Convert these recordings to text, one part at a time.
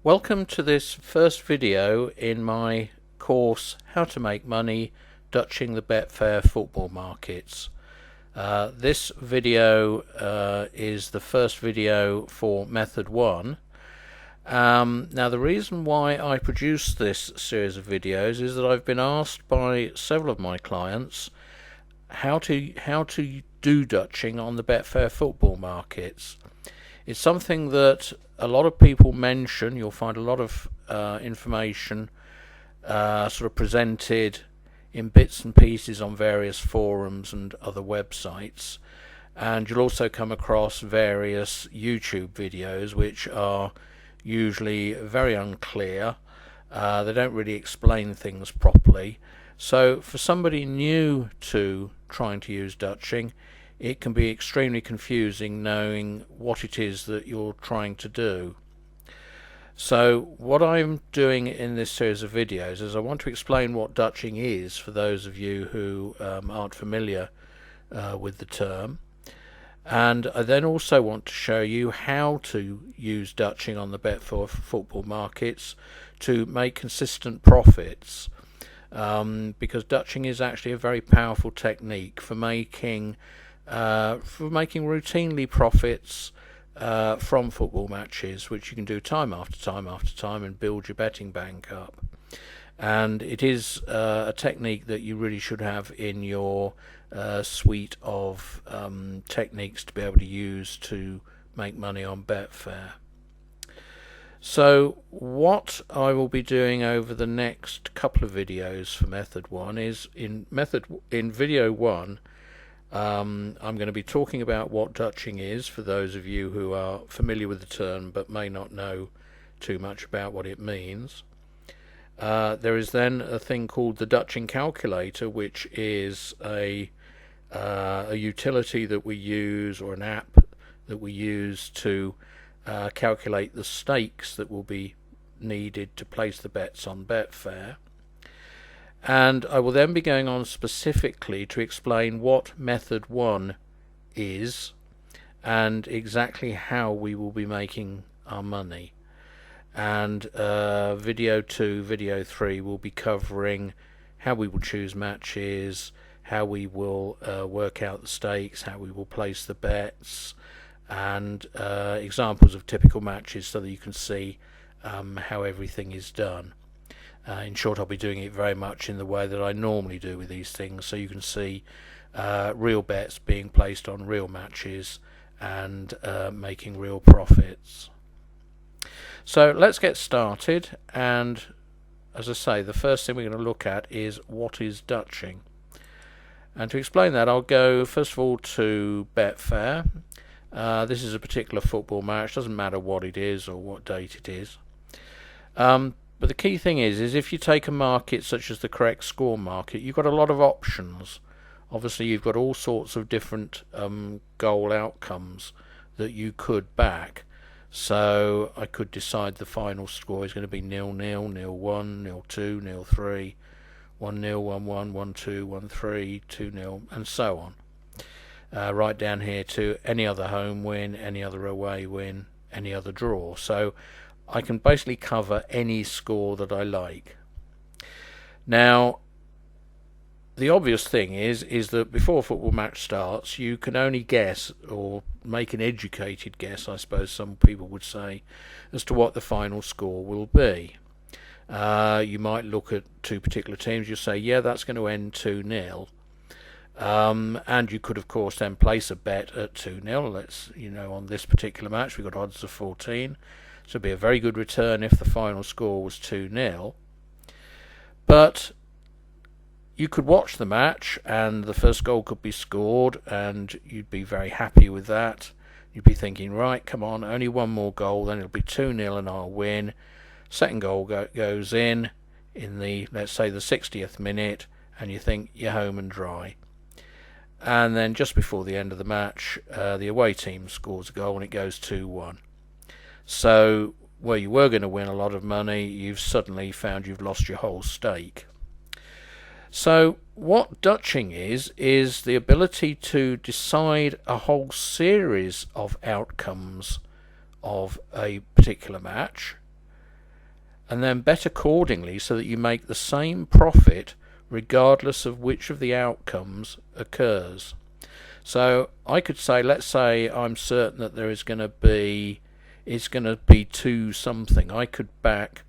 Welcome to this first video in my course How to Make Money Dutching the Betfair Football Markets. This video is the first video for Method 1. Now the reason why I produced this series of videos is that I've been asked by several of my clients how to do Dutching on the Betfair Football Markets. It's something that a lot of people mention. You'll find a lot of information sort of presented in bits and pieces on various forums and other websites, and you'll also come across various YouTube videos which are usually very unclear. They don't really explain things properly. So for somebody new to trying to use Dutching, it can be extremely confusing knowing what it is that you're trying to do. So what I'm doing in this series of videos is I want to explain what Dutching is for those of you who aren't familiar with the term, and I then also want to show you how to use Dutching on the Betfair Football Markets to make consistent profits, because Dutching is actually a very powerful technique for making routinely profits from football matches, which you can do time after time after time and build your betting bank up. And it is a technique that you really should have in your suite of techniques to be able to use to make money on Betfair. So what I will be doing over the next couple of videos for Method 1 is in video 1, I'm going to be talking about what Dutching is for those of you who are familiar with the term but may not know too much about what it means. There is then a thing called the Dutching calculator, which is a utility that we use, or an app that we use to calculate the stakes that will be needed to place the bets on Betfair. And I will then be going on specifically to explain what Method 1 is and exactly how we will be making our money. And video 2, video 3 will be covering how we will choose matches, how we will work out the stakes, how we will place the bets, and examples of typical matches so that you can see how everything is done. In short, I'll be doing it very much in the way that I normally do with these things, so you can see real bets being placed on real matches and making real profits. So let's get started, and as I say, the first thing we're going to look at is what is Dutching. And to explain that, I'll go first of all to Betfair. This is a particular football match, doesn't matter what it is or what date it is. But the key thing is if you take a market such as the correct score market, you've got a lot of options. Obviously you've got all sorts of different goal outcomes that you could back. So I could decide the final score is going to be 0-0, 0-1, 0-2, 0-3, 1-0, 1-1, 1-2, 1-3, 2-0, and so on. Right down here to any other home win, any other away win, any other draw. So I can basically cover any score that I like. Now, the obvious thing is that before a football match starts, you can only guess, or make an educated guess, I suppose some people would say, as to what the final score will be. You might look at two particular teams, you'll say, yeah, that's going to end 2-0. And you could, of course, then place a bet at 2-0. Let's, on this particular match, we've got odds of 14. So it'd be a very good return if the final score was 2-0. But you could watch the match and the first goal could be scored and you'd be very happy with that. You'd be thinking, right, come on, only one more goal, then it'll be 2-0 and I'll win. Second goal goes in the, let's say, the 60th minute, and you think you're home and dry. And then just before the end of the match, the away team scores a goal and it goes 2-1. So where you were going to win a lot of money, you've suddenly found you've lost your whole stake. So what Dutching is the ability to decide a whole series of outcomes of a particular match and then bet accordingly so that you make the same profit regardless of which of the outcomes occurs. So I could say, let's say I'm certain that there is going to be, it's going to be 2 something. I could back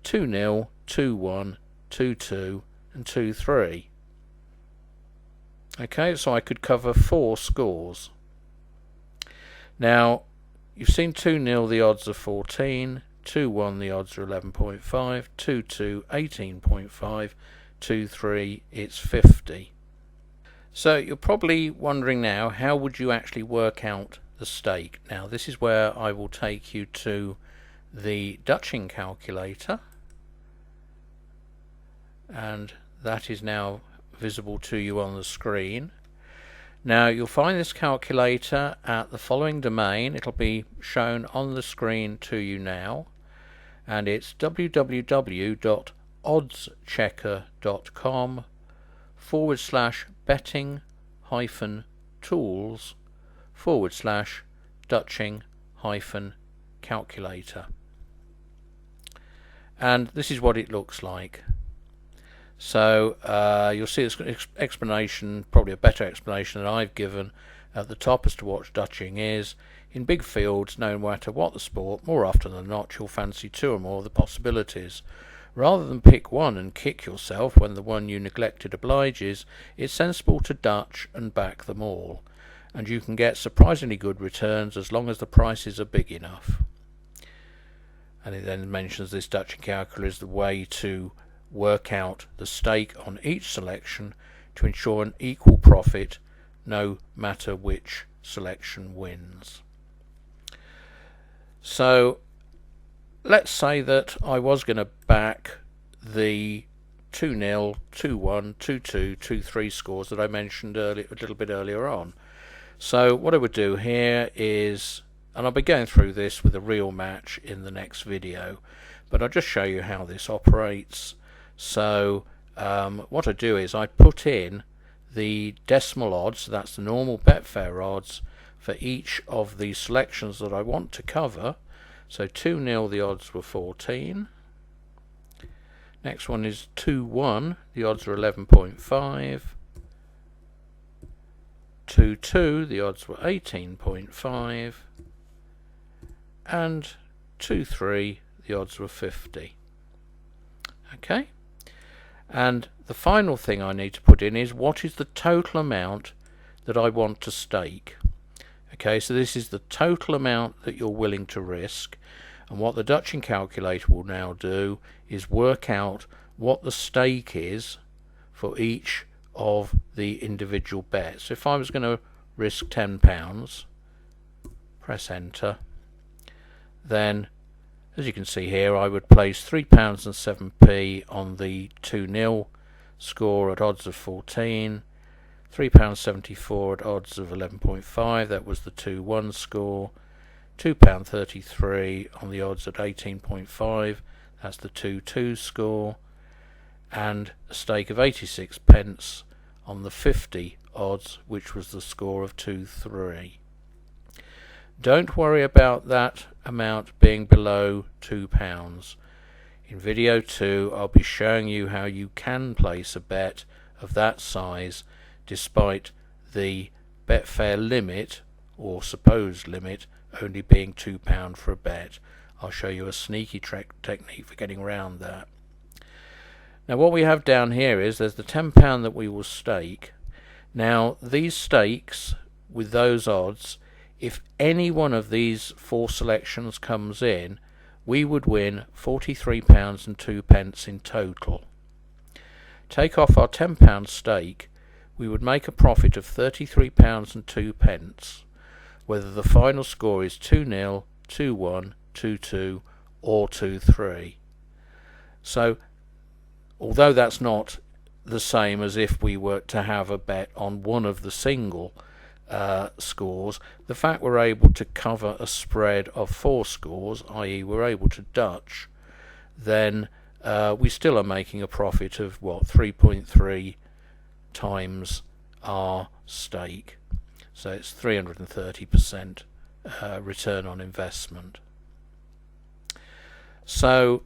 2-0, 2-1, 2-2 and 2-3. Okay, so I could cover 4 scores. Now you've seen 2-0 the odds are 14, 2-1 the odds are 11.5, 2-2 18.5, 2-3 it's 50. So you're probably wondering now, how would you actually work out the stake? Now this is where I will take you to the Dutching calculator, and that is now visible to you on the screen. Now you'll find this calculator at the following domain. It'll be shown on the screen to you now, and it's www.oddschecker.com/betting-tools/Dutching-calculator. And this is what it looks like. So you'll see this explanation, probably a better explanation than I've given at the top as to what Dutching is. In big fields, no matter what the sport, more often than not you'll fancy 2 or more of the possibilities. Rather than pick one and kick yourself when the one you neglected obliges, it's sensible to Dutch and back them all, and you can get surprisingly good returns as long as the prices are big enough. And it then mentions this Dutching calculator is the way to work out the stake on each selection to ensure an equal profit no matter which selection wins. So let's say that I was going to back the 2-0, 2-1, 2-2, 2-3 scores that I mentioned a little bit earlier on. So what I would do here is, and I'll be going through this with a real match in the next video, but I'll just show you how this operates. So what I do is I put in the decimal odds, so that's the normal Betfair odds, for each of the selections that I want to cover. So 2-0 the odds were 14. Next one is 2-1, the odds are 11.5. 2-2, the odds were 18.5. And 2-3, the odds were 50. Okay? And the final thing I need to put in is what is the total amount that I want to stake. Okay, so this is the total amount that you're willing to risk, and what the Dutching calculator will now do is work out what the stake is for each of the individual bets. So if I was going to risk £10, press enter, then as you can see here I would place £3.07 on the 2-0 score at odds of 14, £3.74 at odds of 11.5, that was the 2-1 score, £2.33 on the odds at 18.5, that's the 2-2 score, and a stake of 86 pence on the 50 odds, which was the score of 2-3. Don't worry about that amount being below £2. In video 2 I'll be showing you how you can place a bet of that size despite the Betfair limit, or supposed limit, only being £2 for a bet. I'll show you a sneaky technique for getting around that. Now what we have down here is there's the £10 that we will stake. Now these stakes with those odds, if any one of these 4 selections comes in, we would win £43.02 in total. Take off our £10 stake, we would make a profit of £33.02, whether the final score is 2-0, 2-1, 2-2 or 2-3. So although that's not the same as if we were to have a bet on one of the single scores, the fact we're able to cover a spread of 4 scores, i.e. we're able to Dutch, then we still are making a profit of 3.3 times our stake. So it's 330% return on investment. So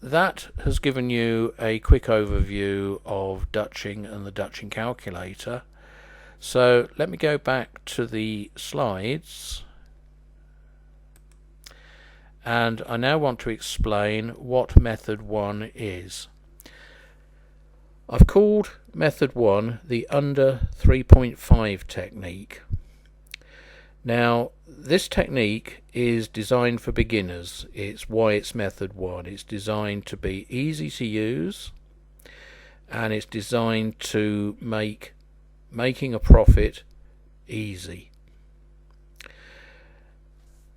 that has given you a quick overview of Dutching and the Dutching calculator. So let me go back to the slides, and I now want to explain what method 1 is. I've called method 1 the under 3.5 technique. Now, this technique is designed for beginners. It's why it's method 1. It's designed to be easy to use, and it's designed to make making a profit easy.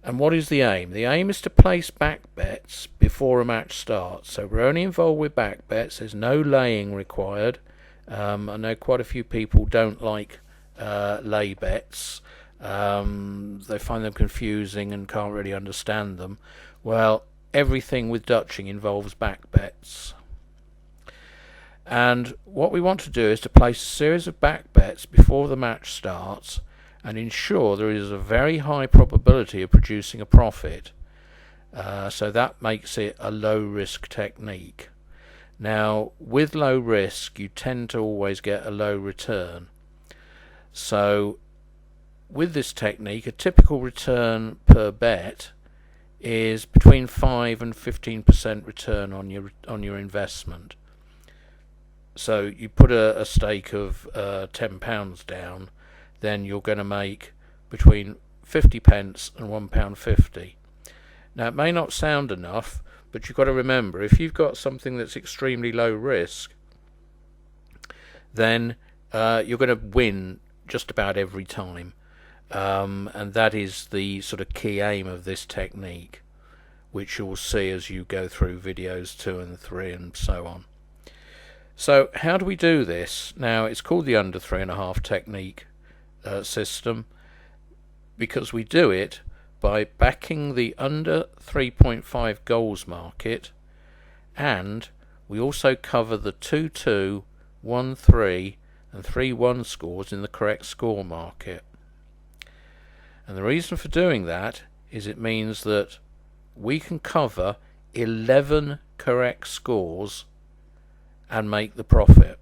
And what is the aim? The aim is to place back bets before a match starts. So we're only involved with back bets. There's no laying required. I know quite a few people don't like lay bets. They find them confusing and can't really understand them. Well, everything with Dutching involves back bets. And what we want to do is to place a series of back bets before the match starts and ensure there is a very high probability of producing a profit. So that makes it a low risk technique. Now, with low risk, you tend to always get a low return. So with this technique, a typical return per bet is between 5 and 15% return on your investment. So you put a stake of £10 down, then you're going to make between 50 pence and £1.50. Now, it may not sound enough, but you've got to remember, if you've got something that's extremely low risk, then you're going to win just about every time. And that is the sort of key aim of this technique, which you'll see as you go through videos 2 and 3 and so on. So how do we do this? Now, it's called the under 3.5 technique system because we do it by backing the under 3.5 goals market, and we also cover the 2-2, 1-3 and 3-1 scores in the correct score market. And the reason for doing that is it means that we can cover 11 correct scores and make the profit.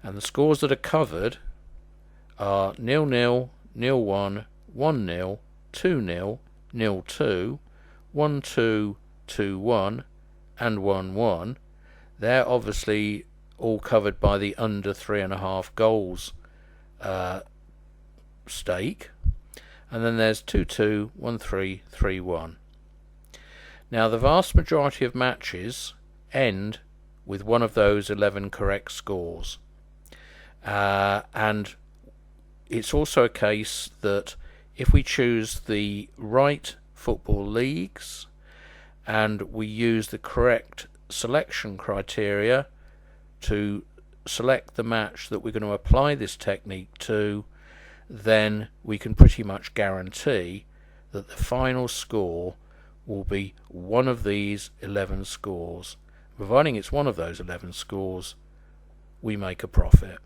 And the scores that are covered are 0-0, 0-1, 1-0, 2-0, 0-2, 1-2, 2-1 and 1-1. They're obviously all covered by the under 3.5 goals stake. And then there's 2-2, 1-3, 3-1. Now, the vast majority of matches end with one of those 11 correct scores. And it's also a case that if we choose the right football leagues and we use the correct selection criteria to select the match that we're going to apply this technique to, then we can pretty much guarantee that the final score will be one of these 11 scores. Providing it's one of those 11 scores, we make a profit.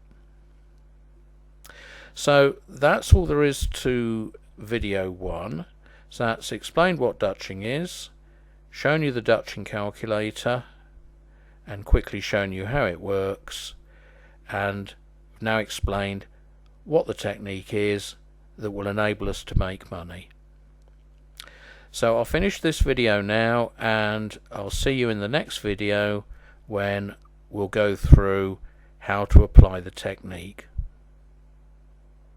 So that's all there is to video 1. So that's explained what Dutching is, shown you the Dutching calculator, and quickly shown you how it works, and now explained what the technique is that will enable us to make money. So I'll finish this video now, and I'll see you in the next video when we'll go through how to apply the technique.